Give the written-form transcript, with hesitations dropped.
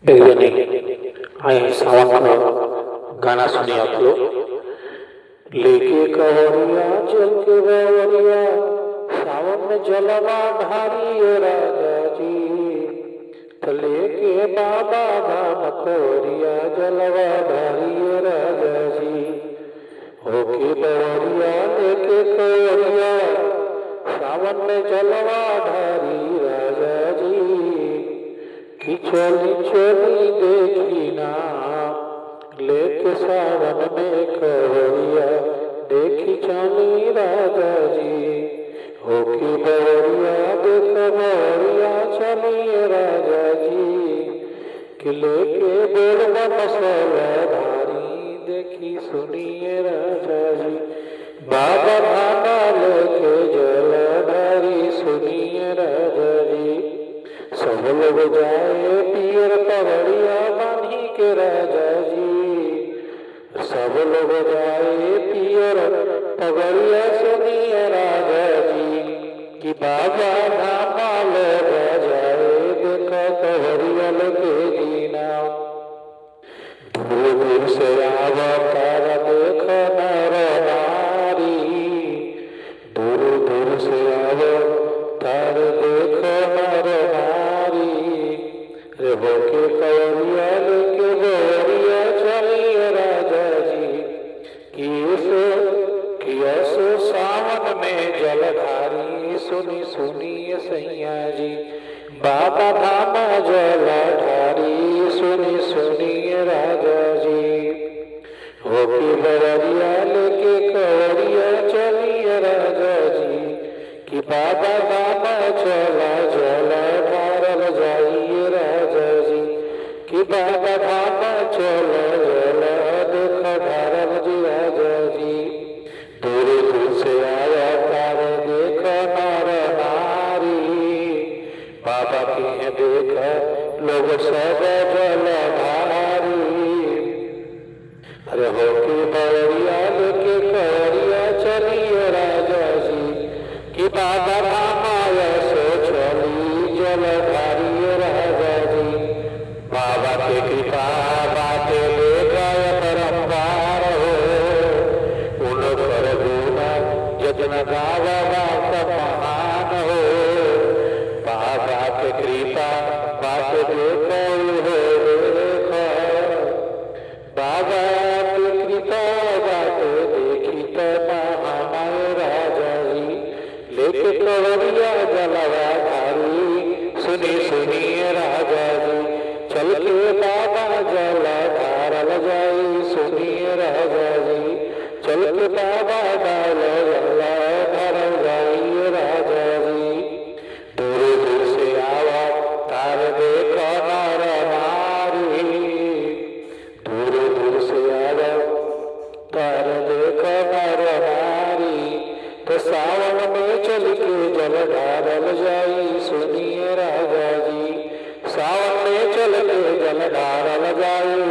एक जनी आए सावन का गाना सुनिए आप लोग। लेके कवरिया चल के बवरिया सावन में जलवा ढारी ओ राजा जी, तो लेके बाबा धाम कोरिया जलवा ढारी ओ राजा जी। होके बवरिया लेके कवरिया सावन में जलवा ढारी राजा जी, कि चली चली देखी ना लेके सावन में कवरिया देखी चली राजा जी। होके बवरिया देख बवरिया चली राजा जी, कि लेके बेड़ मसला भारी देखी सुनिए राजा जी। बाबा भाना लेके जल भारी सुनिए राजा जी। सब लोग जाए पियर पगड़िया बांधी के राजा जी, सब लोग जाए पियर पगड़िया सुनिए राजा जी, कि बाबा धामा लोग जाए देखो पगड़िया लगे दीना। दूर दूर से अवतार देखो नर नारी, दूर दूर से अवतार देखो नर नारी। रे होके कवरिया लेके बवरिया चलिए राजा जी, कि ऐसो सावन में जलधारी सुनी सुनिए सैया जी। बाबा धामा जलधारी सुनी सुनिए राजा जी। होके बवरिया लेके कवरिया चलिए राजा जी, कि बाबा धामा चला जला ढारल जाइए राजा जी, कि बाबा धामा चला जला देख ढारल जी राजा जी। दूर दूर से आया तार देख नर नारी, बाबा की है देख लोग सब जल धारी। अरे होके बवरिया लेके कवरिया चलिए राजा जी, कि बाबा धामाया सो चली जलधारी राजा जी। बाबा के कृपा बाटे देखा परम्पार हो, उन कर गुना यजन गावा बात महान हो। बाबा के कृपा बाटे देखो हो देखो, बाबा की कृपा बाटे देखी तो महान राजा जी। लेके कवरिया जलवा धारी सुनी सुनिए राजा जी, चल के बाबा जला धारल जाई सुनिए राजा जी। चल के बाबा डाल जला धारल जाई राजा जी। दूर दूर से आवा तार देखो नर नारी, दूर दूर से आवा तार देखो नर नारी। तो सावन में चल के जल ढारल जाई सुनिए राजा जी, सावन में चल के जल ढारल जाई।